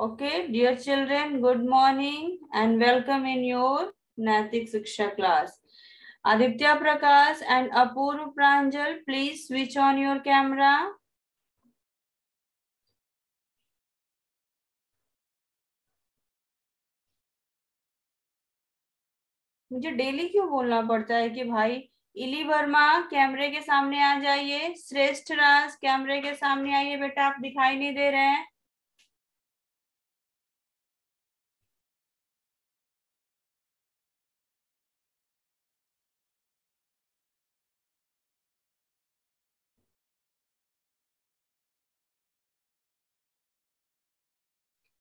Okay, dear children, good morning and welcome in your Naitik Shiksha class. Aditya Prakash and Apurva Pranjal, please switch on your camera. मुझे daily क्यों बोलना पड़ता है कि भाई इली वर्मा कैमरे के सामने आ जाइए, श्रेष्ठ राज कैमरे के सामने आइए बेटा, आप दिखाई नहीं दे रहे हैं।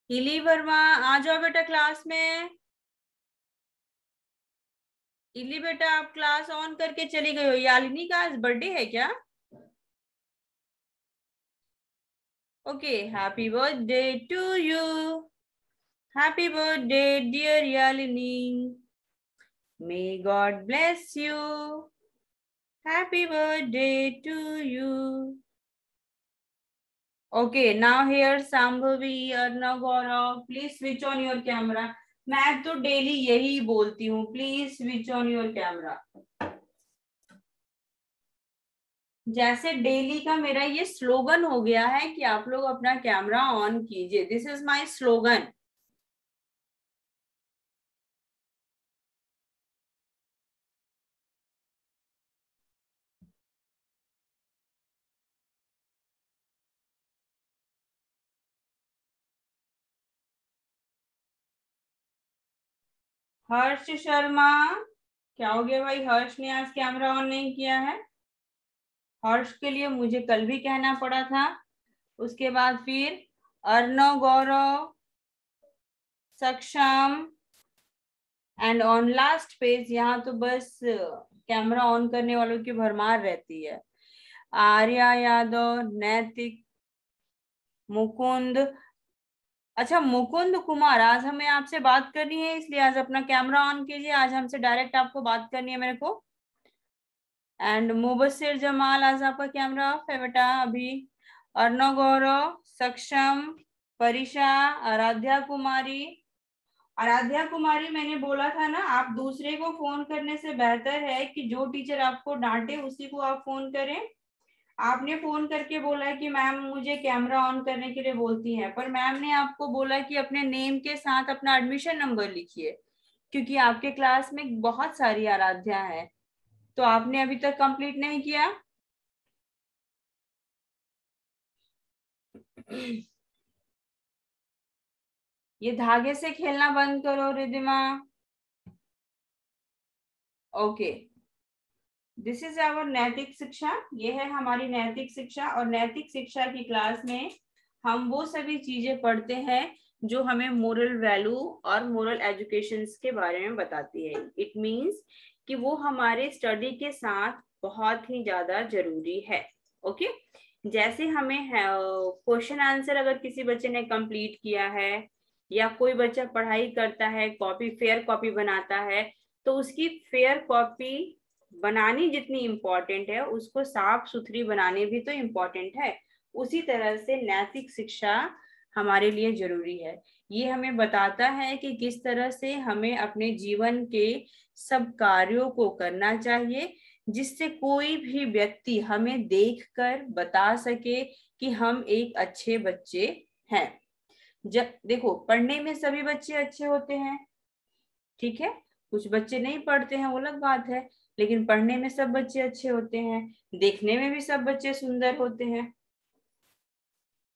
इली वर्मा आ जाओ बेटा क्लास में। इली बेटा आप क्लास ऑन करके चली गई हो। यालिनी का आज बर्थडे है क्या? Okay, happy birthday to you. Happy birthday dear Yalini. May God bless you. Happy birthday to you. Okay, now here Sambhavi, Arnav, Gaurav, please switch on your camera. मैं तो डेली यही बोलती हूँ, please switch on your camera. जैसे daily का मेरा ये slogan हो गया है कि आप लोग अपना कैमरा ऑन कीजिए। This is my slogan. Harsh Sharma, क्या हो गया भाई? हर्ष ने आज कैमरा ऑन नहीं किया है। हर्ष के लिए मुझे कल भी कहना पड़ा था। उसके बाद फिर अर्णव, गौरव, सक्षम एंड ऑन लास्ट पेज, यहाँ तो बस कैमरा ऑन करने वालों की भरमार रहती है। आर्या यादव, नैतिक, मुकुंद। अच्छा मुकुंद कुमार, आज हमें आपसे बात करनी है, इसलिए आज अपना कैमरा ऑन कीजिए। आज हमसे डायरेक्ट आपको बात करनी है मेरे को। एंड मुबस्सिर जमाल, आज आपका कैमरा ऑफ है बेटा अभी। अर्णव, गौरव, सक्षम, परिशा, आराध्या कुमारी। आराध्या कुमारी, मैंने बोला था ना, आप दूसरे को फोन करने से बेहतर है कि जो टीचर आपको डांटे उसी को आप फोन करें। आपने फोन करके बोला है कि मैम मुझे कैमरा ऑन करने के लिए बोलती हैं, पर मैम ने आपको बोला कि अपने नेम के साथ अपना एडमिशन नंबर लिखिए, क्योंकि आपके क्लास में बहुत सारी आराध्या है। तो आपने अभी तक कंप्लीट नहीं किया। ये धागे से खेलना बंद करो Ridima. Okay, this is our naitik shiksha. ये है हमारी नैतिक शिक्षा, और नैतिक शिक्षा की क्लास में हम वो सभी चीजें पढ़ते हैं जो हमें मोरल वैल्यू और मोरल एजुकेशन के बारे में बताती है। इट मीन्स कि वो हमारे स्टडी के साथ बहुत ही ज्यादा जरूरी है। ओके, जैसे हमें क्वेश्चन आंसर अगर किसी बच्चे ने कंप्लीट किया है, या कोई बच्चा पढ़ाई करता है, कॉपी फेयर कॉपी बनाता है, तो उसकी फेयर कॉपी बनानी जितनी इम्पोर्टेंट है, उसको साफ सुथरी बनाने भी तो इम्पोर्टेंट है। उसी तरह से नैतिक शिक्षा हमारे लिए जरूरी है। ये हमें बताता है कि किस तरह से हमें अपने जीवन के सब कार्यों को करना चाहिए, जिससे कोई भी व्यक्ति हमें देखकर बता सके कि हम एक अच्छे बच्चे हैं। जब देखो, पढ़ने में सभी बच्चे अच्छे होते हैं, ठीक है, कुछ बच्चे नहीं पढ़ते हैं वो अलग बात है, लेकिन पढ़ने में सब बच्चे अच्छे होते हैं, देखने में भी सब बच्चे सुंदर होते हैं।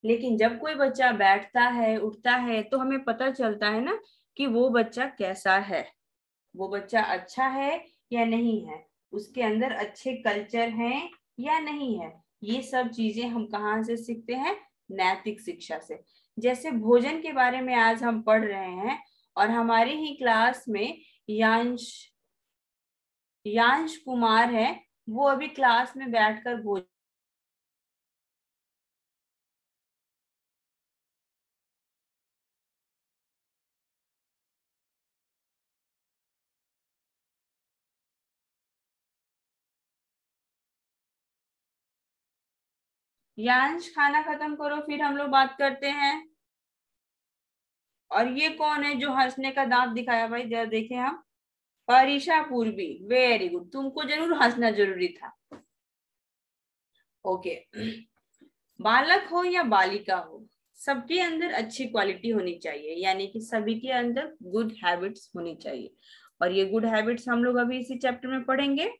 लेकिन जब कोई बच्चा बैठता है, उठता है, तो हमें पता चलता है ना कि वो बच्चा कैसा है, वो बच्चा अच्छा है या नहीं है, उसके अंदर अच्छे कल्चर हैं या नहीं है। ये सब चीजें हम कहाँ से सीखते हैं? नैतिक शिक्षा से। जैसे भोजन के बारे में आज हम पढ़ रहे हैं, और हमारी ही क्लास में यांश यांश कुमार है, वो अभी क्लास में बैठकर भोजन। यांश खाना खत्म करो, फिर हम लोग बात करते हैं। और ये कौन है जो हंसने का दांत दिखाया भाई, जरा देखें हम। परीक्षा पूर्वी, वेरी गुड, तुमको जरूर हंसना जरूरी था। ओके। बालक हो या बालिका हो, सबके अंदर अच्छी क्वालिटी होनी चाहिए, यानी कि सभी के अंदर गुड हैबिट्स होनी चाहिए। और ये गुड हैबिट्स हम लोग अभी इसी चैप्टर में पढ़ेंगे।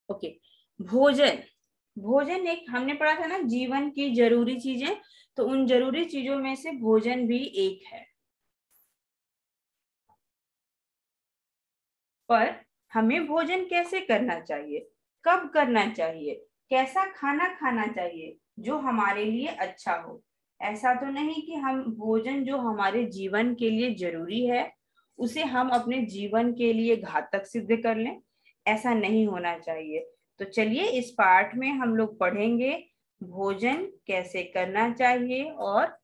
ओके। भोजन, भोजन एक हमने पढ़ा था ना, जीवन की जरूरी चीजें, तो उन जरूरी चीजों में से भोजन भी एक है। पर हमें भोजन कैसे करना चाहिए, कब करना चाहिए, कैसा खाना खाना चाहिए जो हमारे लिए अच्छा हो। ऐसा तो नहीं कि हम भोजन जो हमारे जीवन के लिए जरूरी है उसे हम अपने जीवन के लिए घातक सिद्ध कर लें, ऐसा नहीं होना चाहिए। तो चलिए इस पाठ में हम लोग पढ़ेंगे भोजन कैसे करना चाहिए और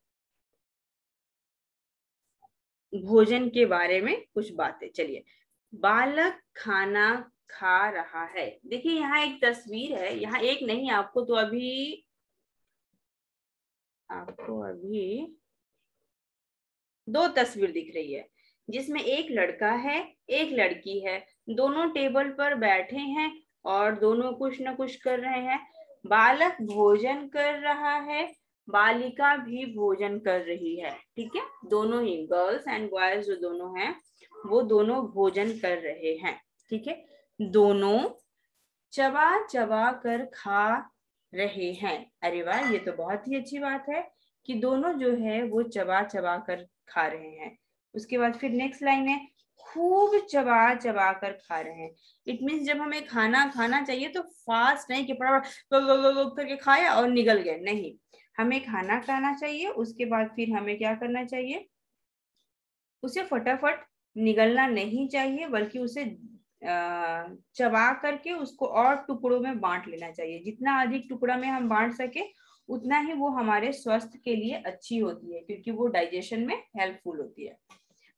भोजन के बारे में कुछ बातें। चलिए, बालक खाना खा रहा है। देखिए यहाँ एक तस्वीर है, यहाँ एक नहीं, आपको अभी दो तस्वीर दिख रही है, जिसमें एक लड़का है एक लड़की है। दोनों टेबल पर बैठे हैं और दोनों कुछ न कुछ कर रहे हैं। बालक भोजन कर रहा है, बालिका भी भोजन कर रही है। ठीक है, दोनों ही गर्ल्स एंड बॉयज जो दोनों हैं वो दोनों भोजन कर रहे हैं। ठीक है, दोनों चबा चबा कर खा रहे हैं। अरे वाह, ये तो बहुत ही अच्छी बात है कि दोनों जो है वो चबा चबा कर खा रहे हैं। उसके बाद फिर नेक्स्ट लाइन है, खूब चबा चबा कर खा रहे हैं। इट मीन्स जब हमें खाना खाना चाहिए तो फास्ट नहीं कि फटाफट करके खाया और निगल गए, नहीं, हमें खाना खाना चाहिए। उसके बाद फिर हमें क्या करना चाहिए, उसे फटाफट निगलना नहीं चाहिए, बल्कि उसे चबा करके उसको और टुकड़ों में बांट लेना चाहिए। जितना अधिक टुकड़ा में हम बांट सके उतना ही वो हमारे स्वास्थ्य के लिए अच्छी होती है, क्योंकि वो डाइजेशन में हेल्पफुल होती है।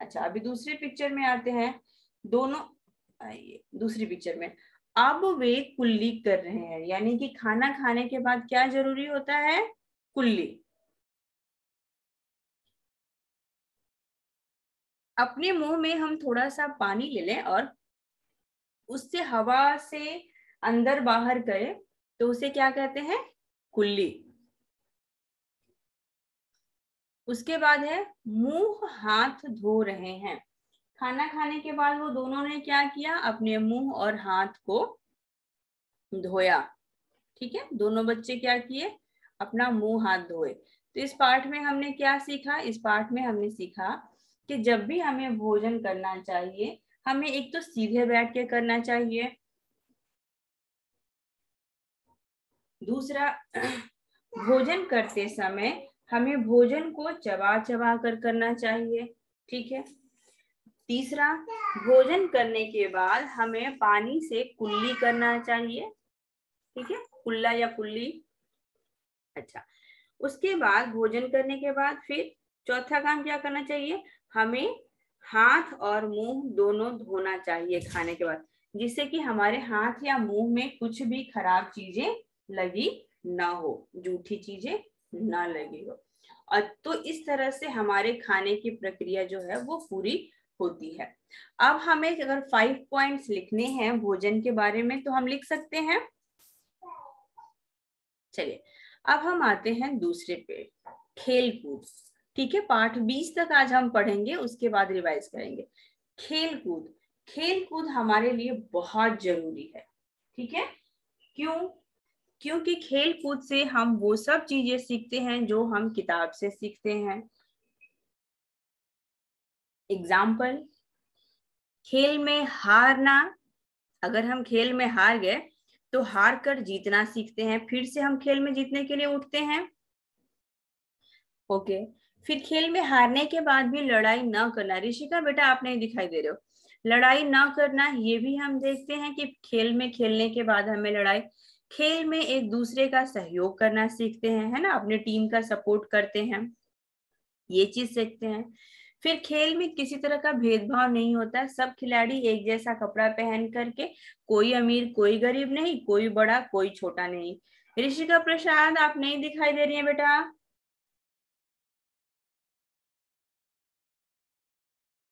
अच्छा, अभी दूसरी पिक्चर में आते हैं। दोनों, आइए दूसरी पिक्चर में, अब वे कुल्ली कर रहे हैं, यानी कि खाना खाने के बाद क्या जरूरी होता है, कुल्ली। अपने मुंह में हम थोड़ा सा पानी ले लें और उससे हवा से अंदर बाहर करें तो उसे क्या कहते हैं, कुल्ली। उसके बाद है मुंह हाथ धो रहे हैं। खाना खाने के बाद वो दोनों ने क्या किया, अपने मुंह और हाथ को धोया। ठीक है, दोनों बच्चे क्या किए, अपना मुंह हाथ धोए। तो इस पाठ में हमने क्या सीखा, इस पाठ में हमने सीखा कि जब भी हमें भोजन करना चाहिए हमें एक तो सीधे बैठ के करना चाहिए, दूसरा भोजन करते समय हमें भोजन को चबा चबा कर करना चाहिए। ठीक है, तीसरा, भोजन करने के बाद हमें पानी से कुल्ली करना चाहिए। ठीक है, कुल्ला या कुल्ली। अच्छा, उसके बाद भोजन करने के बाद फिर चौथा काम क्या करना चाहिए, हमें हाथ और मुंह दोनों धोना चाहिए खाने के बाद, जिससे कि हमारे हाथ या मुंह में कुछ भी खराब चीजें लगी ना हो, जूठी चीजें ना लगी हो। और तो इस तरह से हमारे खाने की प्रक्रिया जो है वो पूरी होती है। अब हमें अगर 5 पॉइंट्स लिखने हैं भोजन के बारे में तो हम लिख सकते हैं। चलिए, अब हम आते हैं दूसरे पे, खेल कूद। ठीक है, पाठ 20 तक आज हम पढ़ेंगे, उसके बाद रिवाइज करेंगे। खेल कूद, खेल कूद हमारे लिए बहुत जरूरी है। ठीक है, क्यों, क्योंकि खेल कूद से हम वो सब चीजें सीखते हैं जो हम किताब से सीखते हैं। एग्जाम्पल, खेल में हारना, अगर हम खेल में हार गए तो हार कर जीतना सीखते हैं, फिर से हम खेल में जीतने के लिए उठते हैं। ओके, फिर खेल में हारने के बाद भी लड़ाई ना करना। ऋषिका बेटा आप नहीं दिखाई दे रहे हो, लड़ाई ना करना ये भी हम देखते हैं कि खेल में खेलने के बाद हमें लड़ाई, खेल में एक दूसरे का सहयोग करना सीखते हैं, है ना, अपने टीम का सपोर्ट करते हैं, ये चीज सीखते हैं। फिर खेल में किसी तरह का भेदभाव नहीं होता, सब खिलाड़ी एक जैसा कपड़ा पहन करके, कोई अमीर कोई गरीब नहीं, कोई बड़ा कोई छोटा नहीं। ऋषिका प्रसाद आप नहीं दिखाई दे रही है बेटा।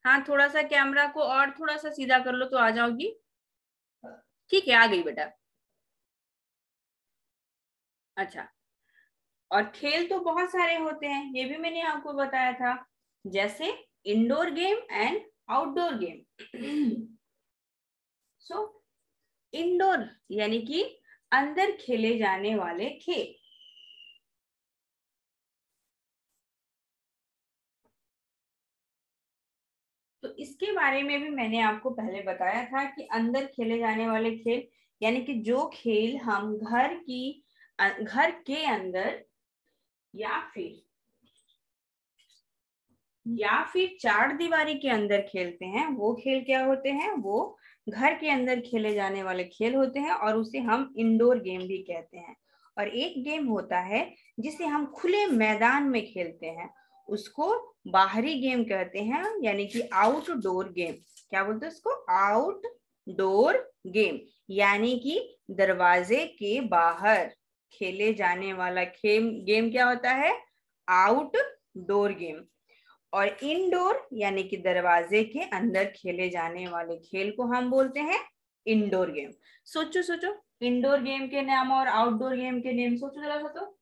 हाँ, थोड़ा सा कैमरा को और थोड़ा सा सीधा कर लो तो आ जाओगी। ठीक है, आ गई बेटा। अच्छा, और खेल तो बहुत सारे होते हैं, ये भी मैंने आपको बताया था, जैसे indoor game and outdoor game. So indoor यानी कि अंदर खेले जाने वाले खेल। तो इसके बारे में भी मैंने आपको पहले बताया था कि अंदर खेले जाने वाले खेल यानी कि जो खेल हम घर के अंदर या फिर चार दीवारी के अंदर खेलते हैं, वो खेल क्या होते हैं? वो घर के अंदर खेले जाने वाले खेल होते हैं और उसे हम इंडोर गेम भी कहते हैं। और एक गेम होता है जिसे हम खुले मैदान में खेलते हैं, उसको बाहरी गेम कहते हैं, यानी कि आउटडोर गेम। क्या बोलते हैं उसको? आउटडोर गेम, यानी कि दरवाजे के बाहर खेले जाने वाला गेम क्या होता है? Outdoor game. और इनडोर यानी कि दरवाजे के अंदर खेले जाने वाले खेल को हम बोलते हैं इंडोर गेम। सोचो सोचो, इंडोर गेम के नाम और आउटडोर गेम के नेम सोचो जरा सा। तो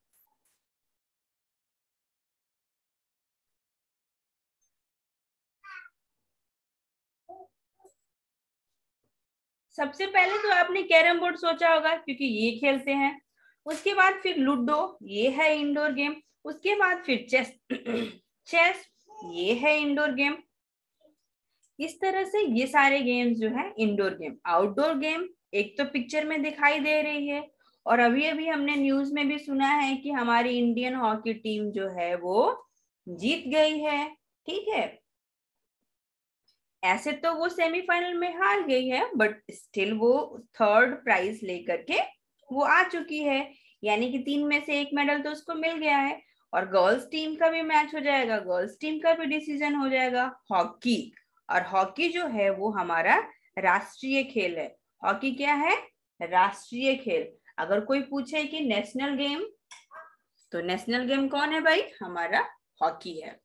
सबसे पहले तो आपने कैरम बोर्ड सोचा होगा क्योंकि ये खेलते हैं। उसके बाद फिर लूडो, ये है इंडोर गेम। उसके बाद फिर चेस चेस, ये है इंडोर गेम। इस तरह से ये सारे गेम्स जो है इंडोर गेम। आउटडोर गेम एक तो पिक्चर में दिखाई दे रही है, और अभी अभी हमने न्यूज में भी सुना है कि हमारी इंडियन हॉकी टीम जो है वो जीत गई है। ठीक है, ऐसे तो वो सेमीफाइनल में हार गई है, बट स्टिल वो थर्ड प्राइज लेकर के वो आ चुकी है, यानी कि 3 में से 1 मेडल तो उसको मिल गया है। और गर्ल्स टीम का भी मैच हो जाएगा, गर्ल्स टीम का भी डिसीजन हो जाएगा। हॉकी, और हॉकी जो है वो हमारा राष्ट्रीय खेल है। हॉकी क्या है? राष्ट्रीय खेल। अगर कोई पूछे कि नेशनल गेम, तो नेशनल गेम कौन है भाई? हमारा हॉकी है।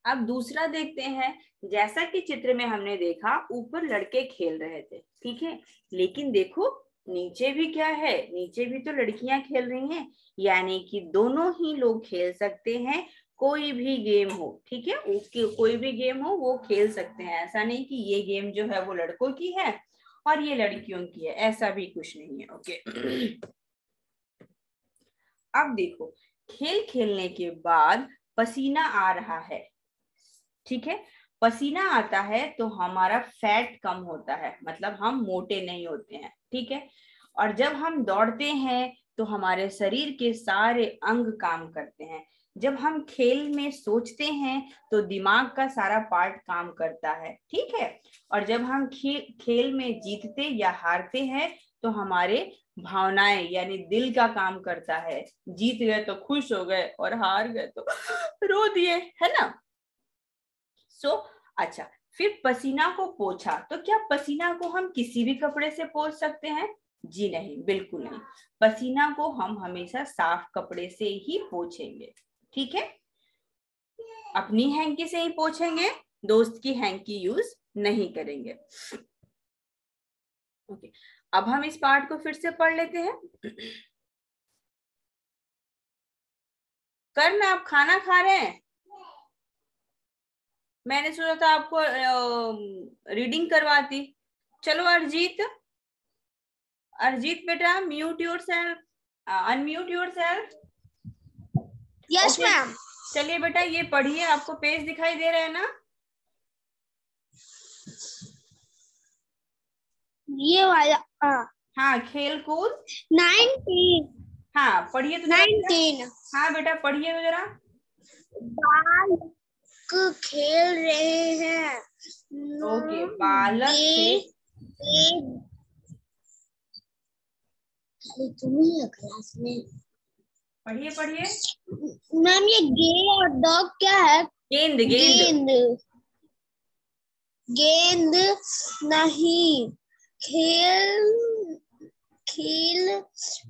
अब दूसरा देखते हैं। जैसा कि चित्र में हमने देखा, ऊपर लड़के खेल रहे थे, ठीक है, लेकिन देखो नीचे भी क्या है? नीचे भी तो लड़कियां खेल रही हैं, यानी कि दोनों ही लोग खेल सकते हैं, कोई भी गेम हो। ठीक है, उसके कोई भी गेम हो वो खेल सकते हैं। ऐसा नहीं कि ये गेम जो है वो लड़कों की है और ये लड़कियों की है, ऐसा भी कुछ नहीं है। ओके। अब देखो, खेल खेलने के बाद पसीना आ रहा है, ठीक है, पसीना आता है तो हमारा फैट कम होता है, मतलब हम मोटे नहीं होते हैं। ठीक है, और जब हम दौड़ते हैं तो हमारे शरीर के सारे अंग काम करते हैं। जब हम खेल में सोचते हैं तो दिमाग का सारा पार्ट काम करता है। ठीक है, और जब हम खेल में जीतते या हारते हैं तो हमारे भावनाएं यानी दिल का काम करता है। जीत गए तो खुश हो गए और हार गए तो रो दिए, है ना? अच्छा, फिर पसीना को पोछा, तो क्या पसीना को हम किसी भी कपड़े से पोछ सकते हैं? जी नहीं, बिल्कुल नहीं। पसीना को हम हमेशा साफ कपड़े से ही पोछेंगे। ठीक है, अपनी हैंकी से ही पोछेंगे, दोस्त की हैंकी यूज नहीं करेंगे। ओके, अब हम इस पार्ट को फिर से पढ़ लेते हैं। करना, आप खाना खा रहे हैं? मैंने सोचा था आपको रीडिंग करवाती। चलो अरजीत, अरजीत बेटा, mute yourself, unmute yourself. Yes ma'am. चलिए बेटा, ये पढ़िए, आपको पेज दिखाई दे रहा है ना? ये वाला। हाँ, खेल कूद 19। हाँ, पढ़िए तो जरा। 19 हाँ बेटा, पढ़िए तो जरा। बालक खेल रहे हैं। ओके, बालक तुम्हें क्लास में पढ़िए पढ़िए। मैम, ये और डॉग क्या है? गेंद गेंद। गेंद नहीं खेल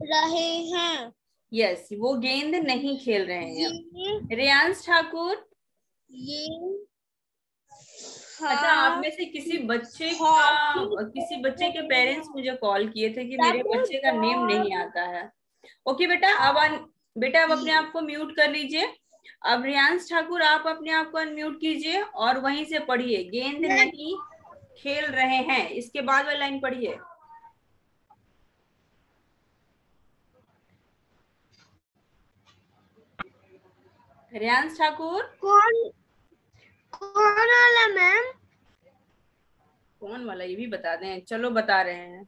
रहे हैं। यस, वो गेंद नहीं खेल रहे हैं। रेयांश ठाकुर, ये अच्छा, आप में से किसी बच्चे के पेरेंट्स मुझे कॉल किए थे कि मेरे बच्चे का नेम नहीं आता है। ओके बेटा, बेटा अब अपने आप को म्यूट कर लीजिए। अब रियांश ठाकुर, आप अपने आप को अनम्यूट कीजिए और वहीं से पढ़िए, गेंद नहीं खेल रहे हैं, इसके बाद वाली लाइन पढ़िए। रियांश ठाकुर, कौन वाला मैम? कौन वाला ये भी बता दें? चलो बता रहे हैं,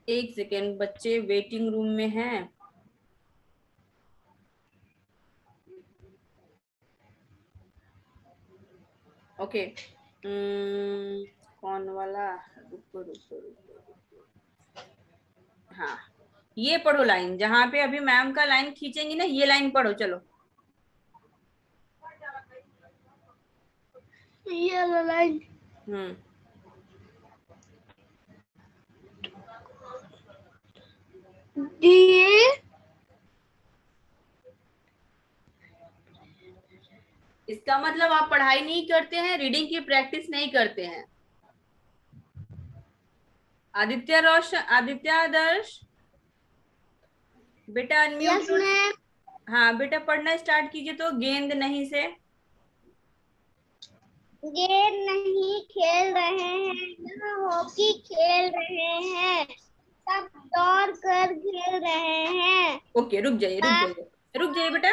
एक सेकेंड, बच्चे वेटिंग रूम में हैं। ओके, कौन वाला? रुको रुको रुको रुको, हाँ ये पढ़ो लाइन, जहां पे अभी मैम का लाइन खींचेंगी ना, ये लाइन पढ़ो। चलो ये लाइन। ये इसका मतलब आप पढ़ाई नहीं करते हैं, रीडिंग की प्रैक्टिस नहीं करते हैं। आदित्य रोशन, आदित्य आदर्श, बेटा अनम्यूट। हाँ बेटा, पढ़ना स्टार्ट कीजिए तो, गेंद नहीं से। गेंद नहीं खेल रहे हैं, हॉकी खेल रहे हैं, सब दौड़ कर खेल रहे हैं। ओके, रुक जाइए रुक जाइए रुक जाइए बेटा,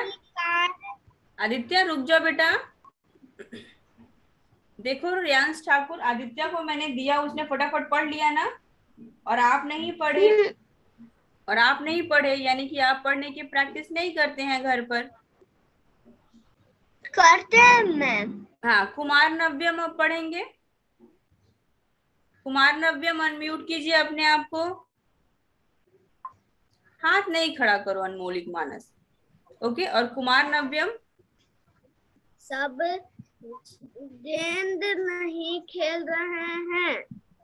आदित्य रुक जाओ बेटा। देखो रियांश ठाकुर, आदित्य को मैंने दिया, उसने फटाफट पढ़ लिया ना, और आप नहीं पढ़े, यानी कि आप पढ़ने की प्रैक्टिस नहीं करते हैं घर पर। करते हैं मैम। हाँ, कुमार नव्यम अब पढ़ेंगे। कुमार नव्यम, अनम्यूट कीजिए अपने आप को। हाथ नहीं खड़ा करो अनमोलिक मानस। ओके, और कुमार नव्यम, सब गेंद नहीं खेल रहे हैं,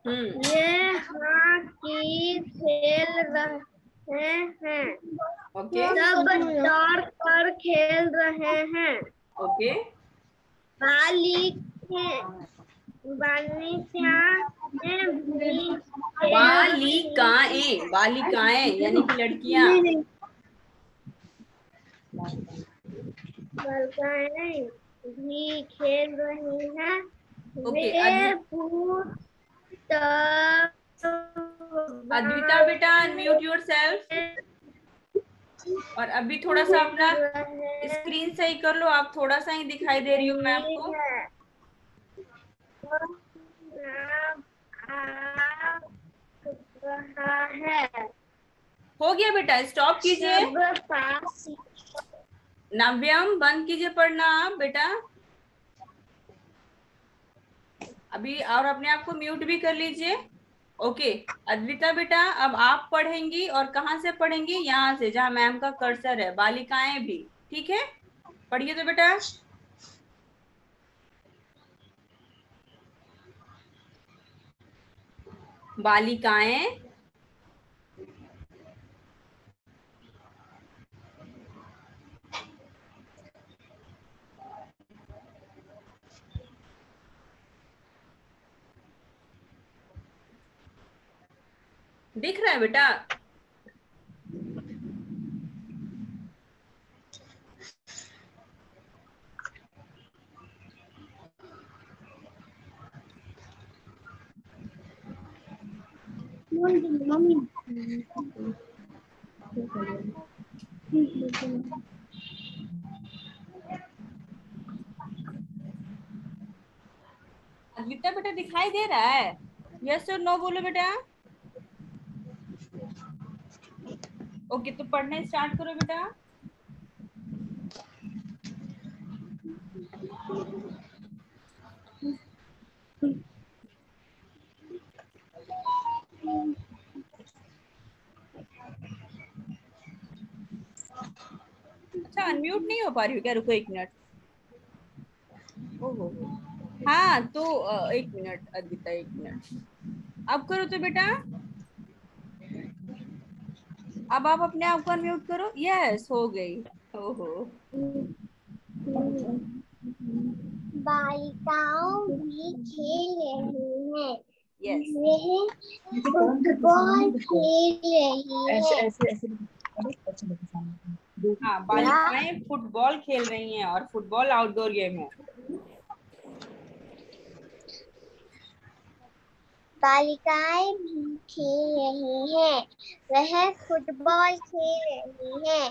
ये हॉकी खेल रहे हैं। ओके, सब दौड़ कर खेल रहे हैं। ओके, बालिकाएं यानी कि लड़कियां। बालिकाएं भी खेल रही हैं। ओके, अद्विता बेटा अनम्यूट योरसेल्फ। और अभी थोड़ा सा अपना स्क्रीन सही कर लो, आप थोड़ा सा ही दिखाई दे रही हो मैम को। हो गया बेटा, स्टॉप कीजिए। नव्यम बंद कीजिए पढ़ना आप बेटा अभी, और अपने आप को म्यूट भी कर लीजिए। ओके, अद्विता बेटा अब आप पढ़ेंगी, और कहाँ से पढ़ेंगी? यहाँ से, जहाँ मैम का कर्सर है, बालिकाएं भी। ठीक है, पढ़िए तो बेटा। बालिकाएं दिख रहा है बेटा? अद्विता बेटा दिखाई दे रहा है? यस और नो बोलो बेटा। ओके, तो पढ़ना स्टार्ट करो बेटा। अच्छा, अनम्यूट नहीं हो पा रही हो क्या? रुको 1 मिनट। ओहो, हाँ तो 1 मिनट अद्विता, 1 मिनट। अब करो तो बेटा। अब आप अपने आप को अनम्यूट करो। यस, हो गई। ओहो। बालिकाओं भी खेल रही हैं। यस। वह फुटबॉल खेल रही है। हाँ, बालिकाएं फुटबॉल खेल रही हैं और फुटबॉल आउटडोर गेम है। बालिकाएं भी खेल रही हैं। वह फुटबॉल खेल रही है।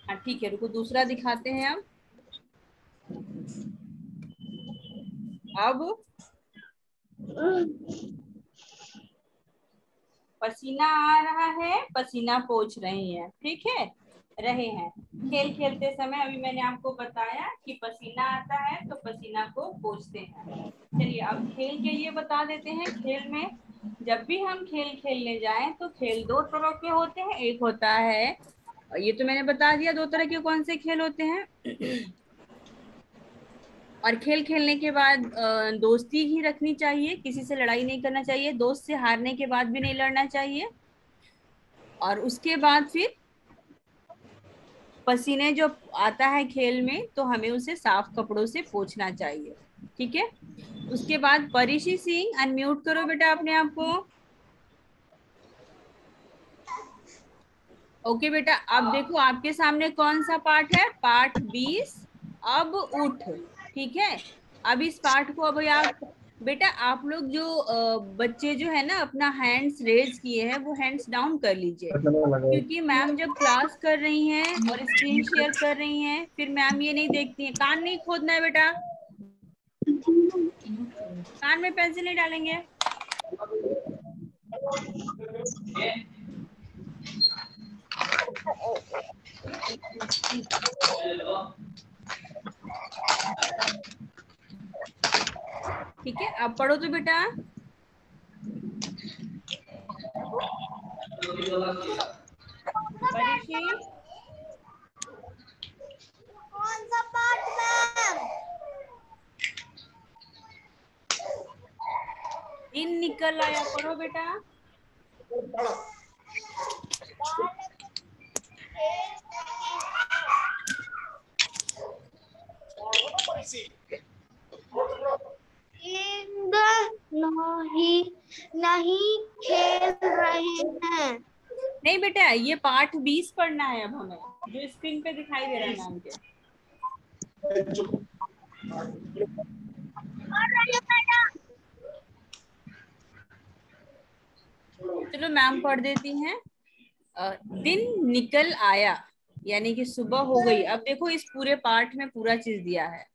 हाँ ठीक है, रुको दूसरा दिखाते हैं अब पसीना आ रहा है, पसीना पोंछ रही है। ठीक है, रहे हैं। खेल खेलते समय अभी मैंने आपको बताया कि पसीना आता है तो पसीना को पोंछते हैं। चलिए अब खेल के ये बता देते हैं। खेल में जब भी हम खेल खेलने जाएं तो खेल दो तरह के होते हैं। एक होता है, ये तो मैंने बता दिया दो तरह के कौन से खेल होते हैं। और खेल खेलने के बाद दोस्ती ही रखनी चाहिए, किसी से लड़ाई नहीं करना चाहिए, दोस्त से हारने के बाद भी नहीं लड़ना चाहिए। और उसके बाद फिर पसीने जो आता है खेल में तो हमें उसे साफ कपड़ों से पोंछना चाहिए। ठीक है, उसके बाद परिशी सिंह अनम्यूट करो बेटा अपने आप को। ओके बेटा, अब देखो आपके सामने कौन सा पाठ है, पाठ 20। अब उठ। ठीक है, अब इस पाठ को अब आप बेटा, आप लोग जो बच्चे जो है ना अपना हैंड्स रेज किए हैं वो हैंड्स डाउन कर लीजिए, क्योंकि मैम जब क्लास कर रही हैं और स्क्रीन शेयर कर रही हैं फिर मैम ये नहीं देखती है। कान नहीं खोदना है बेटा, कान में पेंसिल नहीं डालेंगे। ठीक है, अब पढ़ो तो बेटा। परिशी, कौन सा पाठ मैम? दिन निकल आया, पढ़ो बेटा। नहीं नहीं खेल रहे हैं। नहीं बेटा, ये पाठ 20 पढ़ना है अब हमें, जो स्क्रीन पे दिखाई दे रहा है मैम के। चलो मैम पढ़ देती हैं। दिन निकल आया यानी कि सुबह हो गई। अब देखो इस पूरे पाठ में पूरा चीज दिया है।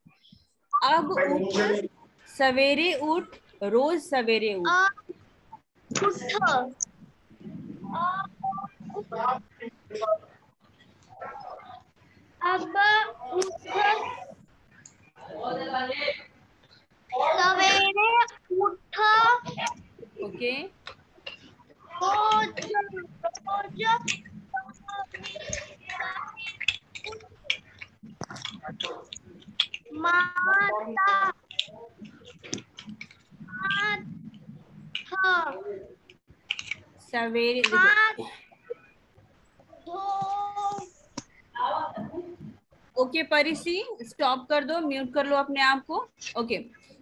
अब उठ, सवेरे उठ, रोज सवेरे उठ। अब सवेरे उठ। ओके, रोज रोज माता सवेरे हाथ देखो। धो। ओके परिसी, स्टॉप कर दो, म्यूट कर लो अपने आप को। ओके,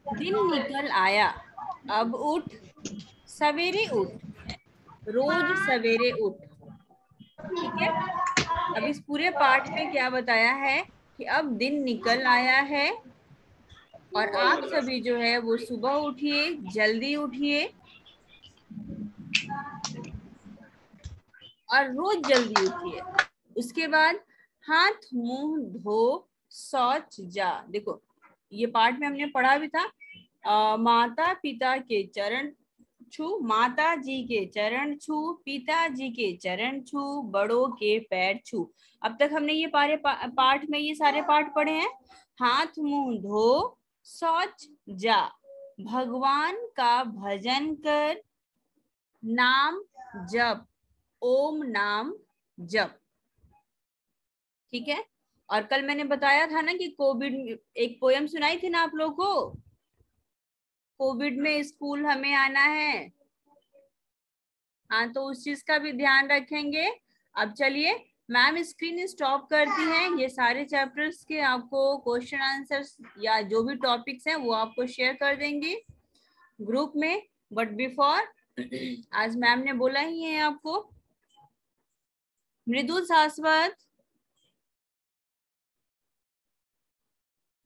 दिन निकल आया, अब उठ, सवेरे उठ, रोज सवेरे उठ। ठीक है, अब इस पूरे पाठ में क्या बताया है कि अब दिन निकल आया है और आप सभी जो है वो सुबह उठिए, जल्दी उठिए और रोज जल्दी उठिए। उसके बाद हाथ मुंह धो, शौच जा। देखो ये पाठ में हमने पढ़ा भी था, माता पिता के चरण छू, माता जी के चरण छू, पिताजी के चरण छू, बड़ों के पैर छू। अब तक हमने ये पाठ में ये सारे पाठ पढ़े हैं। हाथ मुंह धो, शौच जा, भगवान का भजन कर, नाम जप, ओम नाम जप। ठीक है, और कल मैंने बताया था ना कि कोविड, एक पोयम सुनाई थी ना आप लोगों को, कोविड में स्कूल हमें आना है। हाँ, तो उस चीज का भी ध्यान रखेंगे। अब चलिए मैम स्क्रीन स्टॉप करती हैं। ये सारे चैप्टर्स के आपको क्वेश्चन आंसर्स या जो भी टॉपिक्स हैं वो आपको शेयर कर देंगे ग्रुप में। बट बिफोर, आज मैम ने बोला ही है आपको, मृदुल शाश्वत,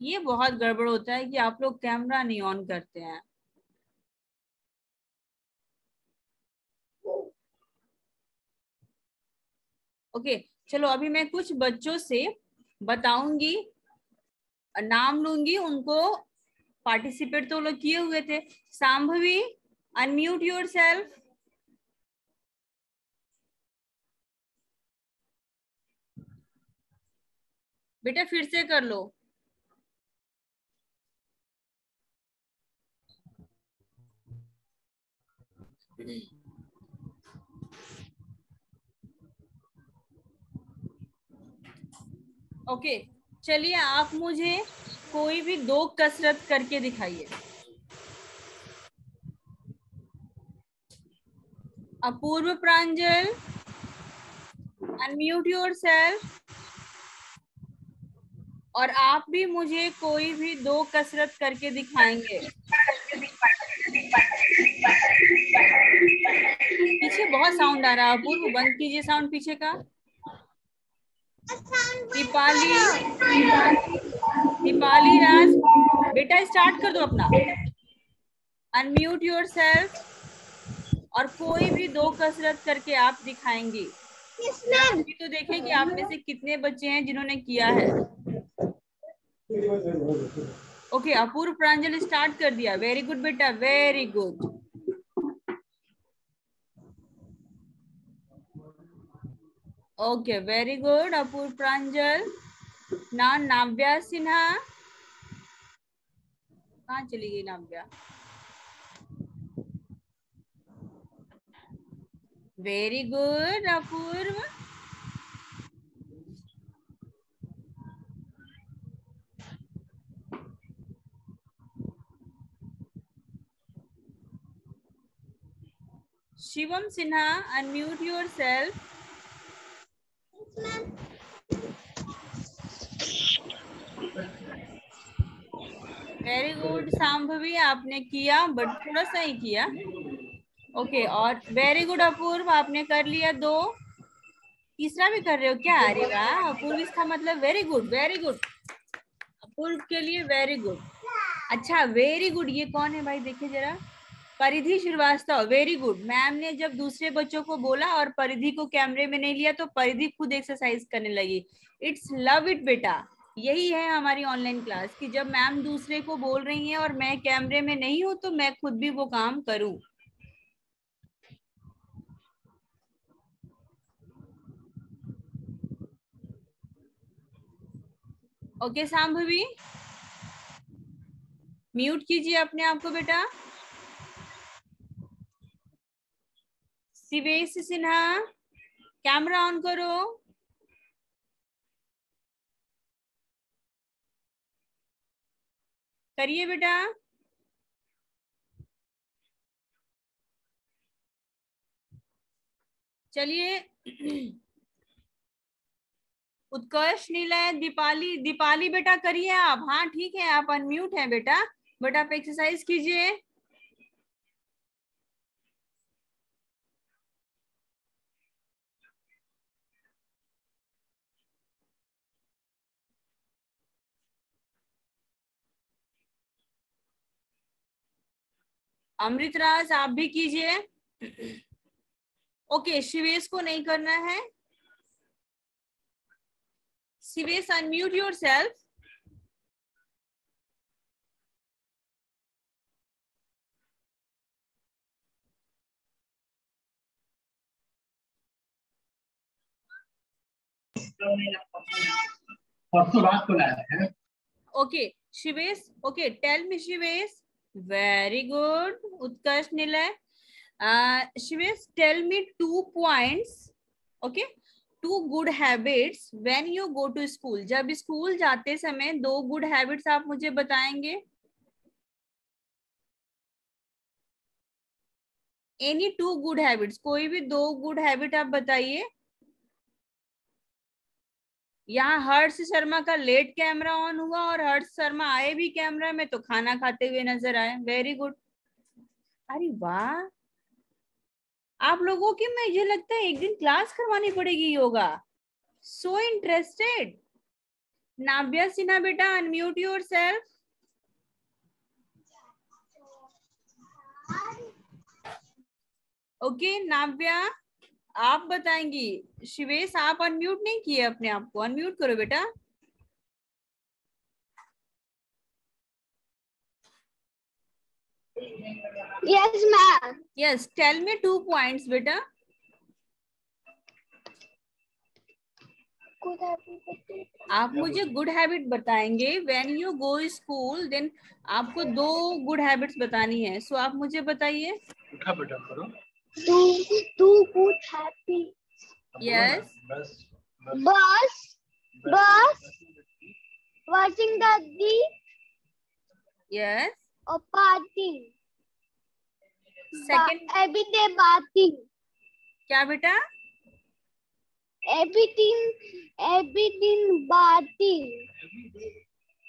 ये बहुत गड़बड़ होता है कि आप लोग कैमरा नहीं ऑन करते हैं। ओके, चलो अभी मैं कुछ बच्चों से बताऊंगी, नाम लूंगी, उनको पार्टिसिपेट तो लोग किए हुए थे। Sambhavi, unmute your self. बेटा फिर से कर लो। ओके, चलिए आप मुझे कोई भी दो कसरत करके दिखाइए। अपूर्व प्रांजल, अनम्यूट योर सेल्फ। और आप भी मुझे कोई भी दो कसरत करके दिखाएंगे। पीछे बहुत साउंड आ रहा है, अपूर्व बंद कीजिए साउंड पीछे का। दीपाली, दीपाली राज, बेटा स्टार्ट कर दो अपना। अनम्यूट योर सेल्फ और कोई भी दो कसरत करके आप दिखाएंगी। अभी तो देखें कि आप में से कितने बच्चे हैं जिन्होंने किया है। ओके, अपूर्व प्रांजल स्टार्ट कर दिया। वेरी गुड बेटा, very good. Okay, very good Apurva Pranjal. ना नाव्या सिन्हा, कहाँ चली गई Navya? Very good Apurva. Shivam Sinha, unmute yourself. Very good Sambhavi, आपने किया बट थोड़ा सा ही किया। ओके, और वेरी गुड अपूर्व, आपने कर लिया दो। तीसरा भी कर रहे हो क्या? अरे वाह अपूर्व, इसका मतलब वेरी गुड, वेरी गुड अपूर्व के लिए वेरी गुड। अच्छा वेरी गुड, ये कौन है भाई? देखिए जरा, परिधि श्रीवास्तव, वेरी गुड। मैम ने जब दूसरे बच्चों को बोला और परिधि को कैमरे में नहीं लिया तो परिधि खुद एक्सरसाइज करने लगी। इट्स लव इट बेटा, यही है हमारी ऑनलाइन क्लास कि जब मैम दूसरे को बोल रही हैं और मैं कैमरे में नहीं हूं तो मैं खुद भी वो काम करूं। ओके सांभवी, म्यूट कीजिए अपने आप को बेटा। शिवेश सिन्हा, कैमरा ऑन करो। करिए बेटा। चलिए उत्कर्ष, निलय, दीपाली, दीपाली बेटा करिए आप। हाँ ठीक है, आप अनम्यूट हैं बेटा, बट आप एक्सरसाइज कीजिए। अमृतराज आप भी कीजिए। ओके, शिवेश को नहीं करना है। Shivesh unmute yourself. Okay Shivesh, okay tell me Shivesh. Very good Utkarsh, Nilay. Shivesh tell me 2 points, okay, 2 good habits when you go to school. जब स्कूल जाते समय 2 गुड हैबिट्स आप मुझे बताएंगे। एनी 2 गुड हैबिट्स, कोई भी 2 गुड हैबिट आप बताइए। यहाँ हर्ष शर्मा का लेट कैमरा ऑन हुआ और हर्ष शर्मा आए भी कैमरा में तो खाना खाते हुए नजर आए। Very good. अरे वाह, आप लोगों की मुझे लगता है एक दिन क्लास करवानी पड़ेगी योगा। So interested. नाव्या सिन्हा बेटा, अनम्यूट योरसेल्फ। ओके नाव्या, आप बताएंगी। शिवेश, आप अनम्यूट नहीं किए अपने आप को, अनम्यूट करो बेटा। Yes ma'am. Yes, tell me 2 points बेटा। आप मुझे गुड हैबिट बताएंगे। When you go school then आपको 2 गुड हैबिट्स बतानी है। सो आप मुझे बताइए। Two good habit. यस। बस watching the yes. or partying. Second Everyday bathing. क्या बेटा? Everything bathing.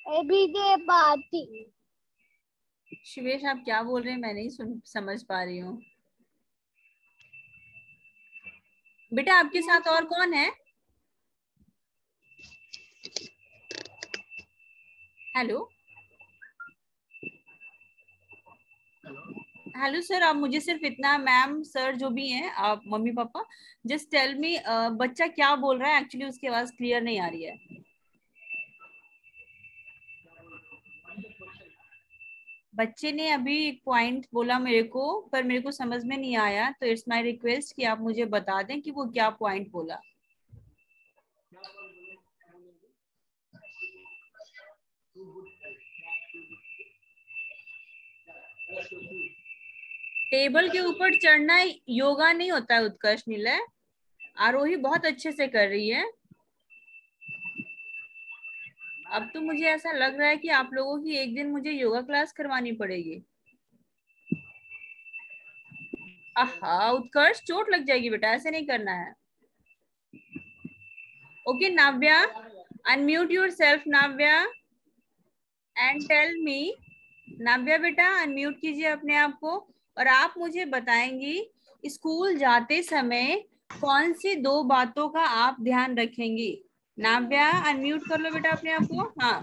Everyday bathing. Shivesh, आप क्या बोल रहे हैं? मैं नहीं समझ पा रही हूँ बेटा। आपके साथ और कौन है? हेलो हेलो सर, आप मुझे सिर्फ इतना, मैम सर जो भी हैं, आप mummy papa, just tell me बच्चा क्या बोल रहा है। एक्चुअली उसकी आवाज क्लियर नहीं आ रही है। बच्चे ने अभी एक पॉइंट बोला मेरे को, पर मेरे को समझ में नहीं आया, तो इट्स माय रिक्वेस्ट कि आप मुझे बता दें कि वो क्या पॉइंट बोला। टेबल के ऊपर चढ़ना योगा नहीं होता है उत्कर्ष निलय। आरोही बहुत अच्छे से कर रही है। अब तो मुझे ऐसा लग रहा है कि आप लोगों की एक दिन मुझे योगा क्लास करवानी पड़ेगी। आहा उत्कर्ष, चोट लग जाएगी बेटा, ऐसे नहीं करना है। Okay Navya, unmute yourself Navya and tell me. Navya बेटा अनम्यूट कीजिए अपने आप को, और आप मुझे बताएंगी स्कूल जाते समय कौन सी 2 बातों का आप ध्यान रखेंगी। नाव्या अनम्यूट कर लो बेटा अपने आप को। हाँ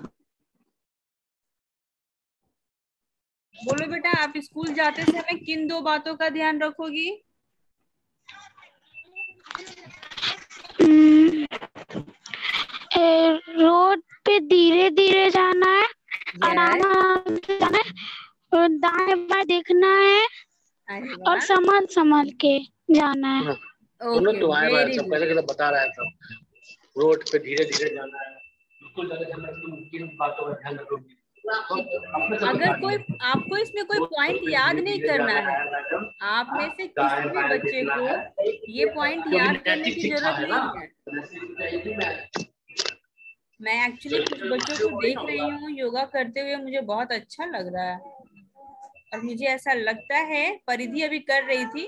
बोलो बेटा, आप स्कूल जाते समय किन 2 बातों का ध्यान रखोगी? रोड पे धीरे धीरे जाना है, आराम से जाना है, और दाएं बाएं देखना है, और संभाल संभाल के जाना है। तो आए बार सब पहले के बता रहा था, रोड पे धीरे धीरे जाना है, स्कूल जाते समय किन बातों का ध्यान रखोगी। अगर कोई आपको इसमें कोई पॉइंट याद नहीं करना है, आप में से किसी भी बच्चे को ये पॉइंट याद करने की जरूरत नहीं है। मैं एक्चुअली कुछ बच्चों को देख रही हूँ योगा करते हुए, मुझे बहुत अच्छा लग रहा है, और मुझे ऐसा लगता है, परिधि अभी कर रही थी,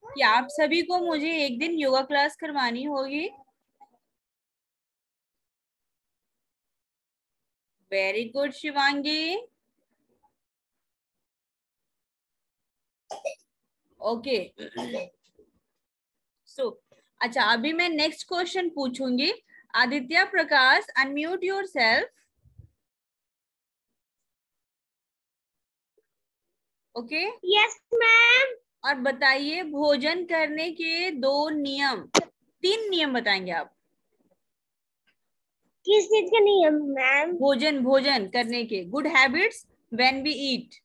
कि आप सभी को मुझे एक दिन योगा क्लास करवानी होगी। Very good Shivangi. Okay so अच्छा, अभी मैं नेक्स्ट क्वेश्चन पूछूंगी। Aditya Prakash, unmute yourself. Okay yes ma'am. और बताइए भोजन करने के 2 नियम, 3 नियम बताएंगे आप। किस चीज के नियम मैम? भोजन करने के, good habits when we eat.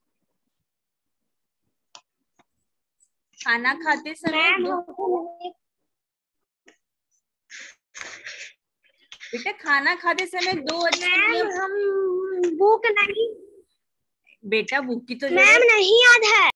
खाना खाते समय बेटा, खाना खाते समय 2 अच्छे नियम। हम भूख नहीं बेटा भूख की तो मैम नहीं याद है।